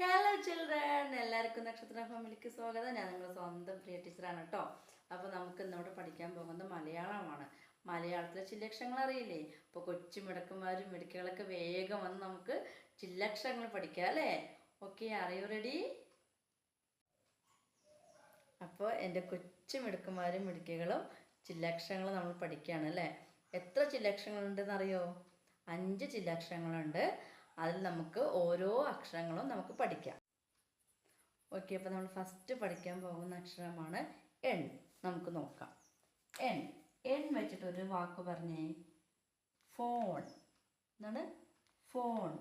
Hello children, എല്ലാവർക്കും നക്ഷത്ര ഫാമിലിക്ക് സ്വാഗതം. ഞാൻ നിങ്ങളുടെ സ്വന്തം പ്രിയ ടീച്ചറാണ് കേട്ടോ. അപ്പോൾ നമുക്ക് ഇന്നോട് പഠിക്കാൻ പോകുന്നത് മലയാളമാണ്. മലയാളത്തിലെ ചില്ലക്ഷരങ്ങൾ അറിയില്ലേ? അപ്പോൾ കൊച്ചു മിടക്കന്മാരും മിടുക്കുകളൊക്കെ വേഗം വന്ന് നമുക്ക് ചില്ലക്ഷരങ്ങൾ പഠിക്കാം അല്ലേ? ഓക്കെ, അറിയോ റെഡി? അപ്പോൾ എൻ്റെ കൊച്ചു മിടുക്കന്മാരും മിടുക്കുകളും ചില്ലക്ഷരങ്ങൾ നമ്മൾ പഠിക്കുകയാണ് അല്ലേ? എത്ര ചില്ലക്ഷരങ്ങളുണ്ടെന്ന് അറിയോ? 5 ചില്ലക്ഷരങ്ങളുണ്ട്. അതിൽ നമുക്ക് ഓരോ അക്ഷരങ്ങളും നമുക്ക് പഠിക്കാം. ഓക്കെ, അപ്പോൾ നമ്മൾ ഫസ്റ്റ് പഠിക്കാൻ പോകുന്ന അക്ഷരമാണ് എൺ. നമുക്ക് നോക്കാം. എൺ എൺ വെച്ചിട്ട് ഒരു വാക്ക് പറഞ്ഞേ. ഫോൺ. എന്താണ്? ഫോൺ.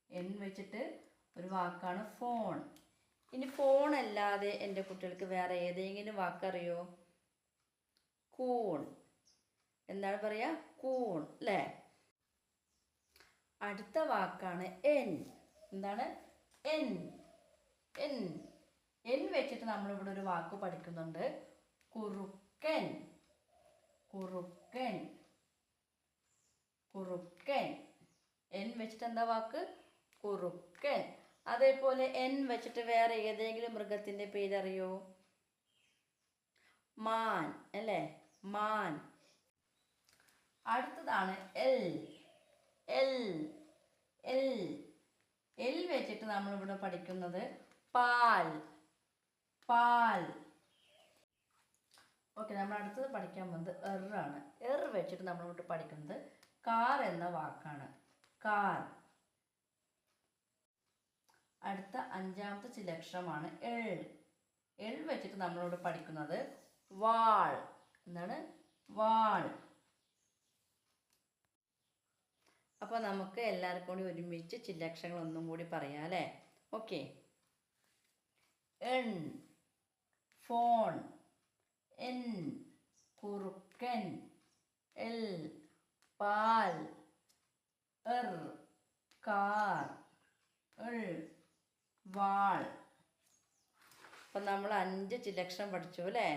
എൺ വെച്ചിട്ട് ഒരു വാക്കാണ് ഫോൺ. ഇനി ഫോൺ അല്ലാതെ എൻ്റെ കുട്ടികൾക്ക് വേറെ ഏതെങ്കിലും വാക്കറിയോ? കൂൺ. എന്താണ് പറയുക? കൂൺ അല്ലേ? അടുത്ത വാക്കാണ് എൻ. എന്താണ്? എൻ. എൻ എൻ വെച്ചിട്ട് നമ്മളിവിടെ ഒരു വാക്ക് പഠിക്കുന്നുണ്ട്. കുറുക്കൻ. കുറുക്കൻ. കുറുക്കൻ. എൻ വെച്ചിട്ട് എന്താ വാക്ക്? കുറുക്കൻ. അതേപോലെ എൻ വെച്ചിട്ട് വേറെ ഏതെങ്കിലും മൃഗത്തിൻ്റെ പേരറിയോ? മാൻ അല്ലേ? മാൻ. അടുത്തതാണ് എൽ. എൽ. എൽ. എൽ വെച്ചിട്ട് നമ്മളിവിടെ പഠിക്കുന്നത് പാൽ. പാൽ. ഓക്കെ, നമ്മൾ അടുത്തത് പഠിക്കാൻ പോകുന്നത് എറാണ്. എർ വെച്ചിട്ട് നമ്മളിവിടെ പഠിക്കുന്നത് കാർ എന്ന വാക്കാണ്. കാർ. അടുത്ത 5ാമത്തെ ചില്ലക്ഷരമാണ് എൾ. എൾ വെച്ചിട്ട് നമ്മളിവിടെ പഠിക്കുന്നത് വാൾ. എന്താണ്? വാൾ. അപ്പോൾ നമുക്ക് എല്ലാവർക്കും കൂടി ഒരുമിച്ച് ചില്ലക്ഷരങ്ങൾ ഒന്നും കൂടി പറയാം അല്ലേ? ഓക്കെ. എൺ, ഫോൺ. എൻ, കുറുക്കൻ. എൽ, പാൽ. എർ, കാർ. എൾ, വാൾ. അപ്പം നമ്മൾ 5 ചില്ലക്ഷരം പഠിച്ചു അല്ലേ?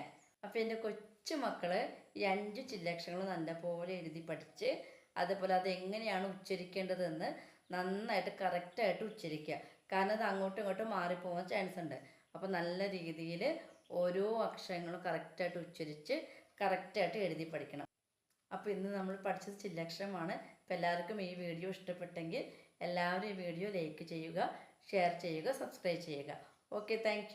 അപ്പോൾ എൻ്റെ കൊച്ചു മക്കൾ ഈ 5 ചില്ലക്ഷരങ്ങൾ നല്ലപോലെ എഴുതി പഠിച്ച് അതുപോലെ അതെങ്ങനെയാണ് ഉച്ചരിക്കേണ്ടതെന്ന് നന്നായിട്ട് കറക്റ്റായിട്ട് ഉച്ചരിക്കുക. കാരണം അത് അങ്ങോട്ടും ഇങ്ങോട്ടും മാറിപ്പോകാൻ ചാൻസ് ഉണ്ട്. അപ്പോൾ നല്ല രീതിയിൽ ഓരോ അക്ഷരങ്ങളും കറക്റ്റായിട്ട് ഉച്ചരിച്ച് കറക്റ്റായിട്ട് എഴുതി പഠിക്കണം. അപ്പോൾ ഇന്ന് നമ്മൾ പഠിച്ചത് ചില്ലക്ഷരമാണ്. അപ്പോൾ എല്ലാവർക്കും ഈ വീഡിയോ ഇഷ്ടപ്പെട്ടെങ്കിൽ എല്ലാവരും ഈ വീഡിയോ ലൈക്ക് ചെയ്യുക, ഷെയർ ചെയ്യുക, സബ്സ്ക്രൈബ് ചെയ്യുക. Okay, thank